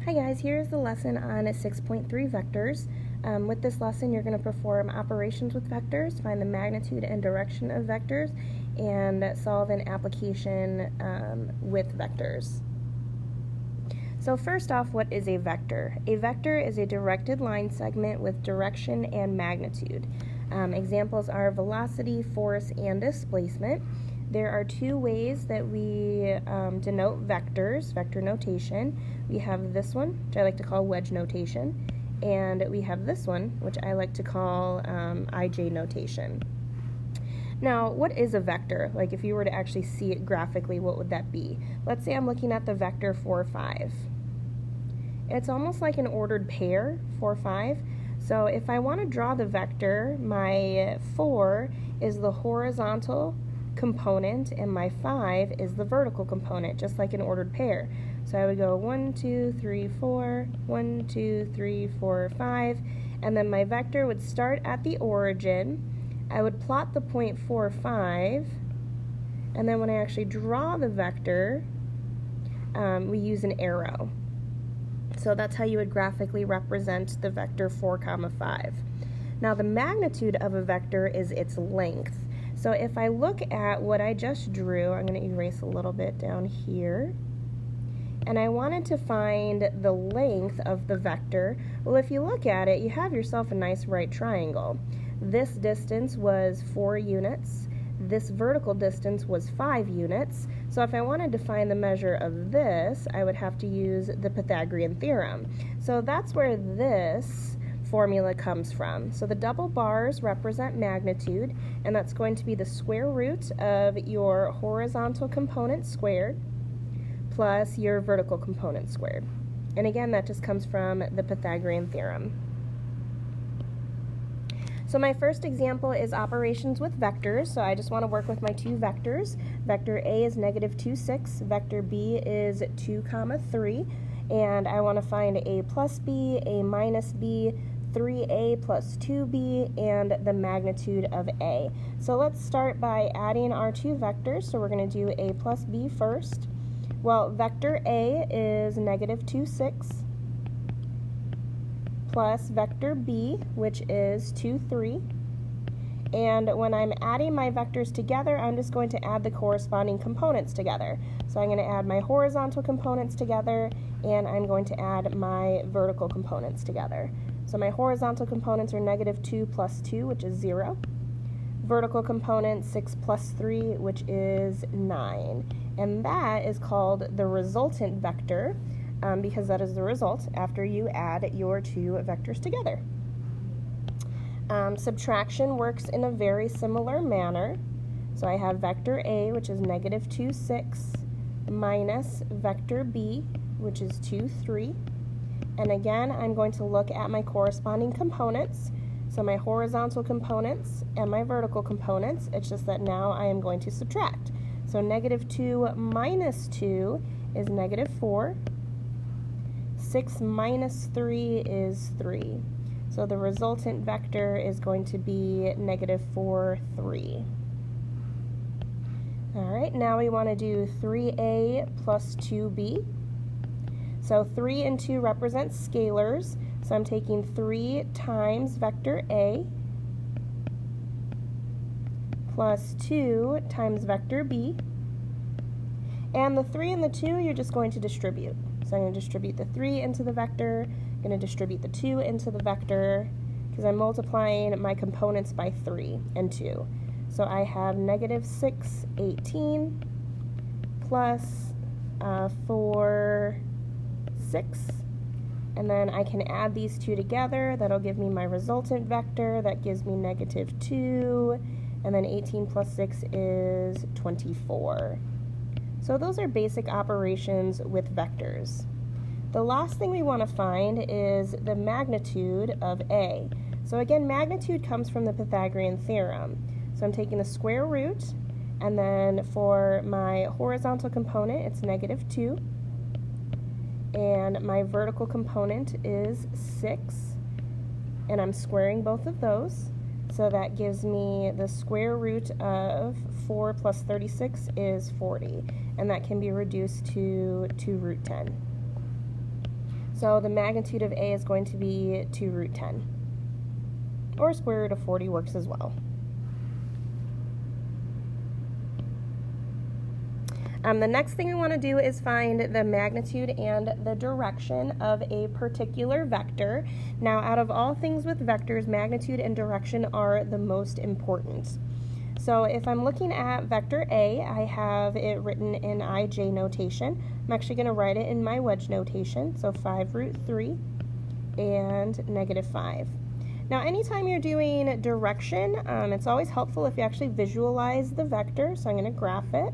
Hi guys, here's the lesson on 6.3 vectors. With this lesson, you're going to perform operations with vectors, find the magnitude and direction of vectors, and solve an application with vectors. So first off, what is a vector? A vector is a directed line segment with direction and magnitude. Examples are velocity, force, and displacement. There are two ways that we denote vectors, vector notation. We have this one, which I like to call wedge notation, and we have this one, which I like to call IJ notation. Now, what is a vector? Like if you were to actually see it graphically, what would that be? Let's say I'm looking at the vector 4, 5. It's almost like an ordered pair, 4, 5. So if I want to draw the vector, my 4 is the horizontal component and my 5 is the vertical component, just like an ordered pair. So I would go 1, 2, 3, 4, 1, 2, 3, 4, 5, and then my vector would start at the origin. I would plot the point 4, 5, and then when I actually draw the vector, we use an arrow. So that's how you would graphically represent the vector 4, 5. Now the magnitude of a vector is its length. So if I look at what I just drew, I'm going to erase a little bit down here, and I wanted to find the length of the vector. Well, if you look at it, you have yourself a nice right triangle. This distance was 4 units. This vertical distance was 5 units. So if I wanted to find the measure of this, I would have to use the Pythagorean theorem. So that's where this formula comes from. So the double bars represent magnitude, and that's going to be the square root of your horizontal component squared plus your vertical component squared. And again, that just comes from the Pythagorean theorem. So my first example is operations with vectors. So I just want to work with my two vectors. Vector A is -2, 6. Vector B is 2, 3. And I want to find A plus B, A minus B, 3A plus 2B, and the magnitude of A. So let's start by adding our two vectors. So we're going to do A plus B first. Well, vector A is -2, 6 plus vector B, which is 2, 3. And when I'm adding my vectors together, I'm just going to add the corresponding components together. So I'm going to add my horizontal components together, and I'm going to add my vertical components together. So my horizontal components are -2 plus 2, which is 0. Vertical component 6 plus 3, which is 9. And that is called the resultant vector, because that is the result after you add your two vectors together. Subtraction works in a very similar manner. So I have vector A, which is -2, 6, minus vector B, which is 2, 3. And again, I'm going to look at my corresponding components. So my horizontal components and my vertical components, it's just that now I am going to subtract. So -2 minus 2 is -4. 6 minus 3 is 3. So the resultant vector is going to be -4, 3. All right, now we want to do 3A plus 2B. So 3 and 2 represent scalars. So I'm taking 3 times vector A plus 2 times vector B. And the 3 and the 2, you're just going to distribute. So I'm going to distribute the 3 into the vector, I'm going to distribute the 2 into the vector, because I'm multiplying my components by 3 and 2. So I have -6, 18, plus 4, 6. And then I can add these two together. That'll give me my resultant vector. That gives me -2. And then 18 plus 6 is 24. So those are basic operations with vectors. The last thing we want to find is the magnitude of A. So again, magnitude comes from the Pythagorean theorem. So I'm taking the square root, and then for my horizontal component, it's -2. And my vertical component is 6. And I'm squaring both of those. So that gives me the square root of 4 plus 36 is 40. And that can be reduced to 2 root 10. So the magnitude of A is going to be 2 root 10. Or square root of 40 works as well. The next thing we want to do is find the magnitude and the direction of a particular vector. Now, out of all things with vectors, magnitude and direction are the most important. So if I'm looking at vector A, I have it written in IJ notation. I'm actually going to write it in my wedge notation, so 5 root 3 and negative 5. Now, anytime you're doing direction, it's always helpful if you actually visualize the vector, so I'm going to graph it.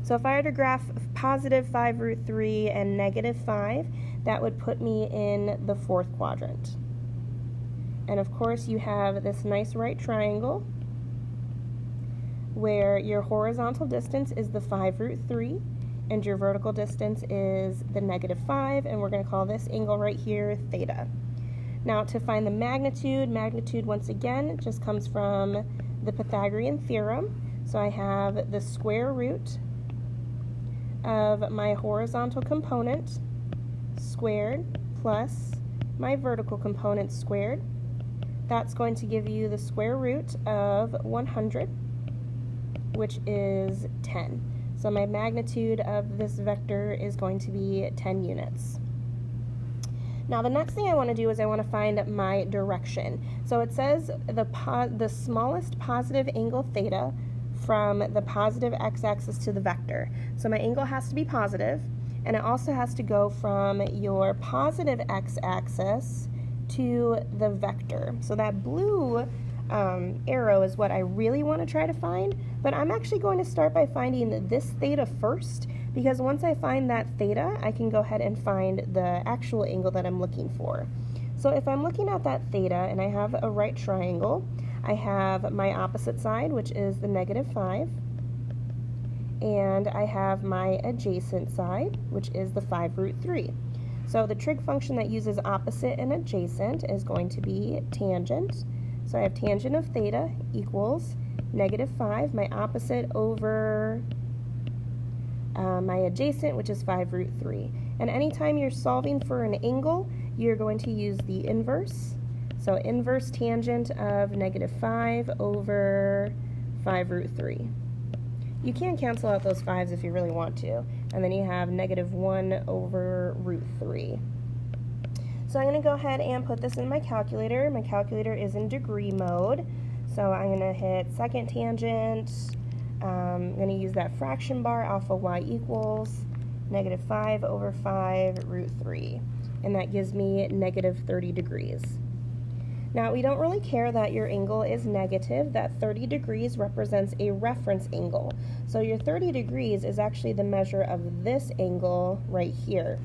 So if I were to graph positive 5 root 3 and negative 5, that would put me in the 4th quadrant. And of course, you have this nice right triangle where your horizontal distance is the 5 root 3 and your vertical distance is the negative 5, and we're going to call this angle right here theta. Now, to find the magnitude once again just comes from the Pythagorean theorem. So I have the square root of my horizontal component squared plus my vertical component squared. That's going to give you the square root of 100, which is 10. So my magnitude of this vector is going to be 10 units. Now the next thing I want to do is I want to find my direction. So it says the smallest positive angle theta from the positive x-axis to the vector. So my angle has to be positive, and it also has to go from your positive x-axis to the vector. So that blue arrow is what I really want to try to find, but I'm actually going to start by finding this theta first, because once I find that theta, I can go ahead and find the actual angle that I'm looking for. So if I'm looking at that theta and I have a right triangle, I have my opposite side, which is the negative 5, and I have my adjacent side, which is the 5 root 3. So the trig function that uses opposite and adjacent is going to be tangent. So I have tangent of theta equals negative 5, my opposite over my adjacent, which is 5 root 3. And anytime you're solving for an angle, you're going to use the inverse. So inverse tangent of negative 5 over 5 root 3. You can cancel out those 5s if you really want to. And then you have negative 1 over root 3. So I'm going to go ahead and put this in my calculator. My calculator is in degree mode. So I'm going to hit second tangent. I'm going to use that fraction bar, alpha y equals negative 5 over 5 root 3. And that gives me negative 30 degrees. Now, we don't really care that your angle is negative. That 30 degrees represents a reference angle. So your 30 degrees is actually the measure of this angle right here.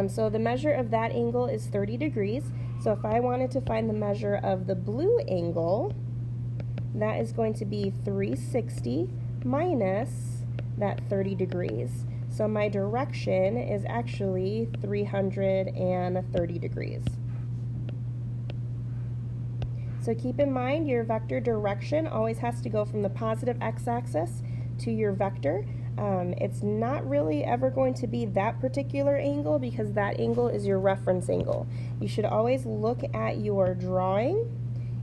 So the measure of that angle is 30 degrees. So if I wanted to find the measure of the blue angle, that is going to be 360 minus that 30 degrees. So my direction is actually 330 degrees. So keep in mind your vector direction always has to go from the positive x-axis to your vector. It's not really ever going to be that particular angle because that angle is your reference angle. You should always look at your drawing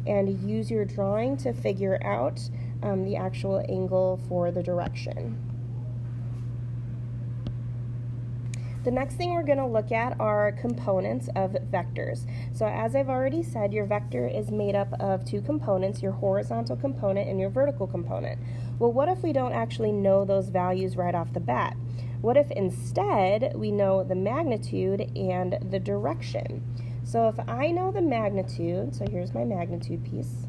and use your drawing to figure out the actual angle for the direction. The next thing we're going to look at are components of vectors. So as I've already said, your vector is made up of two components, your horizontal component and your vertical component. Well, what if we don't actually know those values right off the bat? What if instead we know the magnitude and the direction? So if I know the magnitude, so here's my magnitude piece.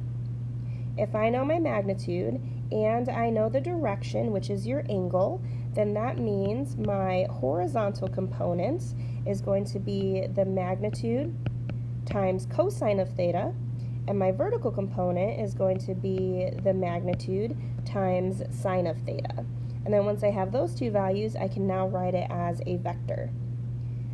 If I know my magnitude and I know the direction, which is your angle, then that means my horizontal component is going to be the magnitude times cosine of theta, and my vertical component is going to be the magnitude times sine of theta. And then once I have those two values, I can now write it as a vector.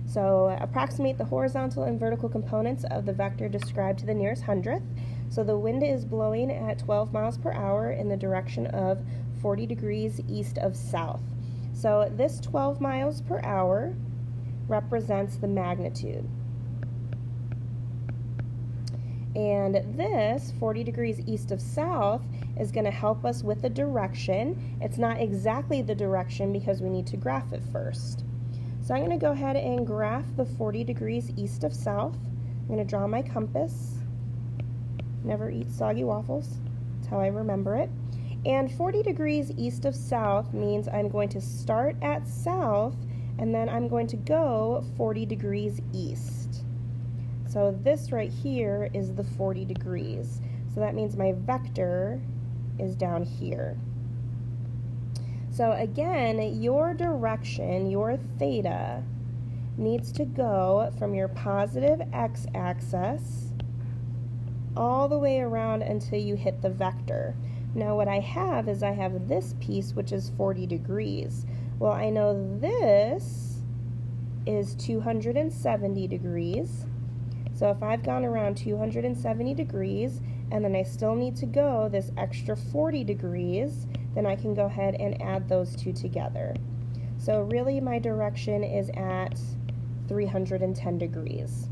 So approximate the horizontal and vertical components of the vector described to the nearest hundredth. So the wind is blowing at 12 miles per hour in the direction of 40 degrees east of south. So this 12 miles per hour represents the magnitude. And this 40 degrees east of south is going to help us with the direction. It's not exactly the direction because we need to graph it first. So I'm going to go ahead and graph the 40 degrees east of south. I'm going to draw my compass. Never eat soggy waffles. That's how I remember it. And 40 degrees east of south means I'm going to start at south and then I'm going to go 40 degrees east. So this right here is the 40 degrees. So that means my vector is down here. So again, your direction, your theta, needs to go from your positive x-axis all the way around until you hit the vector. Now what I have is I have this piece which is 40 degrees. Well, I know this is 270 degrees. So if I've gone around 270 degrees and then I still need to go this extra 40 degrees, then I can go ahead and add those two together. So really my direction is at 310 degrees.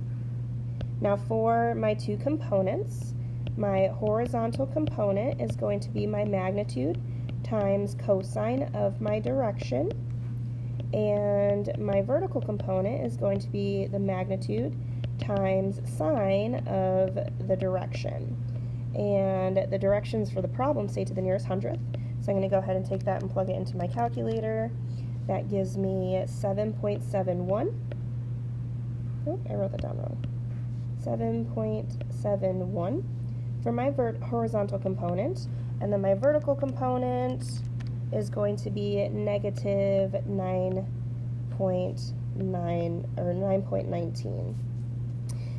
Now for my two components, my horizontal component is going to be my magnitude times cosine of my direction, and my vertical component is going to be the magnitude times sine of the direction. And the directions for the problem say to the nearest hundredth. So I'm going to go ahead and take that and plug it into my calculator. That gives me 7.71. Oh, I wrote that down wrong. 7.71 for my horizontal component. And then my vertical component is going to be negative 9.9 or 9.19.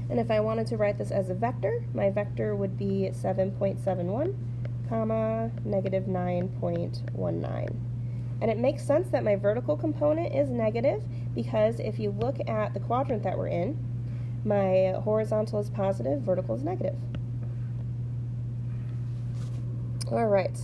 And if I wanted to write this as a vector, my vector would be 7.71, comma, negative 9.19. And it makes sense that my vertical component is negative because if you look at the quadrant that we're in, my horizontal is positive, vertical is negative. All right,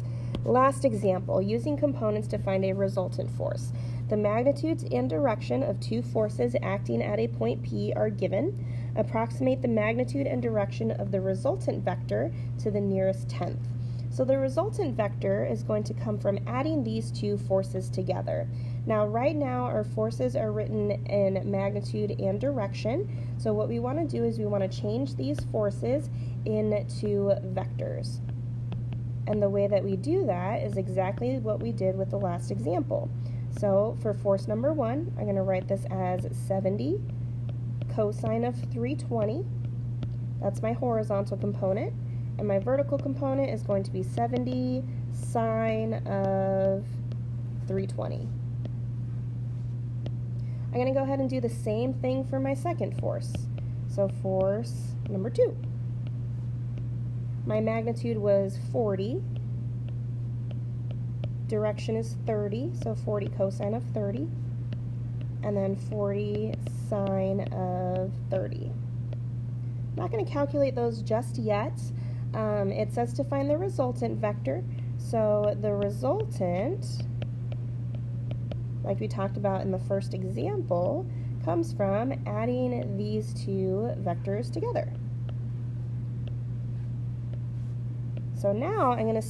last example, using components to find a resultant force. The magnitudes and direction of two forces acting at a point P are given. Approximate the magnitude and direction of the resultant vector to the nearest tenth. So the resultant vector is going to come from adding these two forces together. Now right now our forces are written in magnitude and direction. So what we want to do is we want to change these forces into vectors. And the way that we do that is exactly what we did with the last example. So for force number 1, I'm going to write this as 70 cosine of 320. That's my horizontal component. And my vertical component is going to be 70 sine of 320. I'm going to go ahead and do the same thing for my second force. So force number 2. My magnitude was 40. Direction is 30, so 40 cosine of 30. And then 40 sine of 30. I'm not going to calculate those just yet. It says to find the resultant vector. So the resultant, like we talked about in the first example, comes from adding these two vectors together. So now I'm going to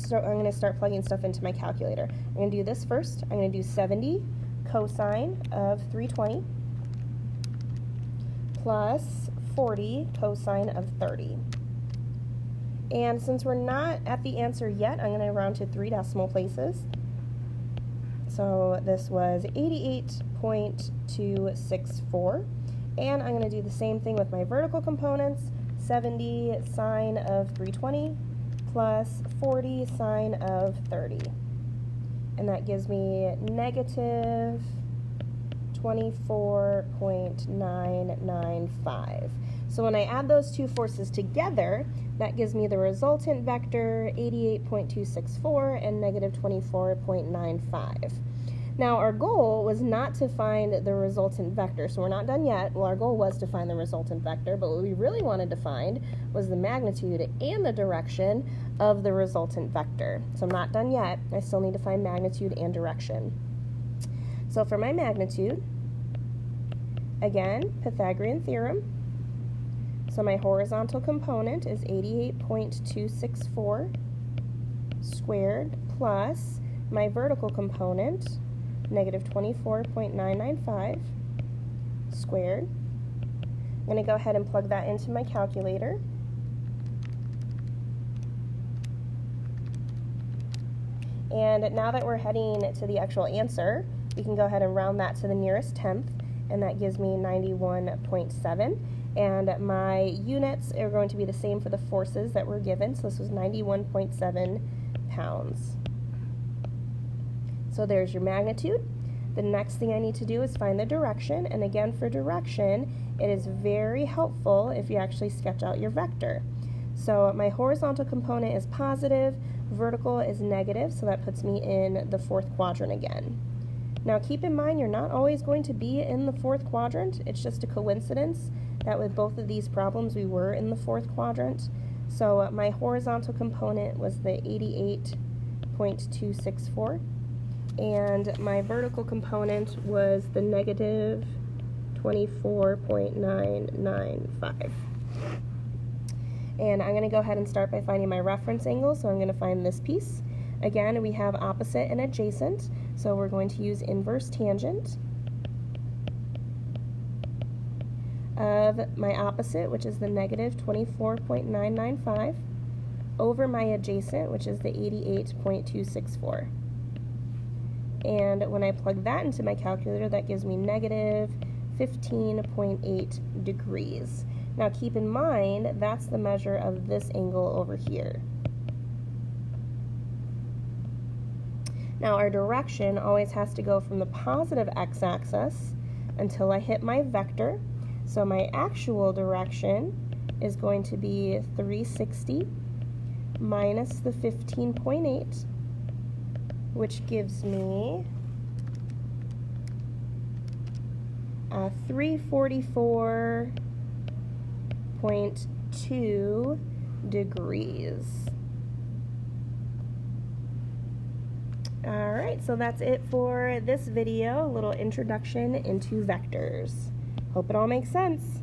start plugging stuff into my calculator. I'm going to do this first. I'm going to do 70 cosine of 320 plus 40 cosine of 30. And since we're not at the answer yet, I'm going to round to 3 decimal places. So this was 88.264. And I'm going to do the same thing with my vertical components, 70 sine of 320 plus 40 sine of 30. And that gives me negative 24.995. So when I add those two forces together, that gives me the resultant vector 88.264 and negative 24.95. Now our goal was not to find the resultant vector, so we're not done yet. Well, our goal was to find the resultant vector, but what we really wanted to find was the magnitude and the direction of the resultant vector. So I'm not done yet. I still need to find magnitude and direction. So for my magnitude, again, Pythagorean theorem. So my horizontal component is 88.264 squared plus my vertical component, negative 24.995 squared. I'm going to go ahead and plug that into my calculator. And now that we're heading to the actual answer, we can go ahead and round that to the nearest tenth, and that gives me 91.7. And my units are going to be the same for the forces that were given, so this was 91.7 pounds. So there's your magnitude. The next thing I need to do is find the direction, and again for direction, it is very helpful if you actually sketch out your vector. So my horizontal component is positive, vertical is negative, so that puts me in the fourth quadrant again. Now keep in mind, you're not always going to be in the fourth quadrant. It's just a coincidence that with both of these problems we were in the fourth quadrant. So my horizontal component was the 88.264, and my vertical component was the negative 24.995. And I'm going to go ahead and start by finding my reference angle, so I'm going to find this piece. Again, we have opposite and adjacent, so we're going to use inverse tangent of my opposite, which is the negative 24.995, over my adjacent, which is the 88.264. And when I plug that into my calculator, that gives me negative 15.8 degrees. Now keep in mind, that's the measure of this angle over here. Now our direction always has to go from the positive x-axis until I hit my vector. So my actual direction is going to be 360 minus the 15.8, which gives me 344.2 degrees. Alright, so that's it for this video, a little introduction into vectors. Hope it all makes sense.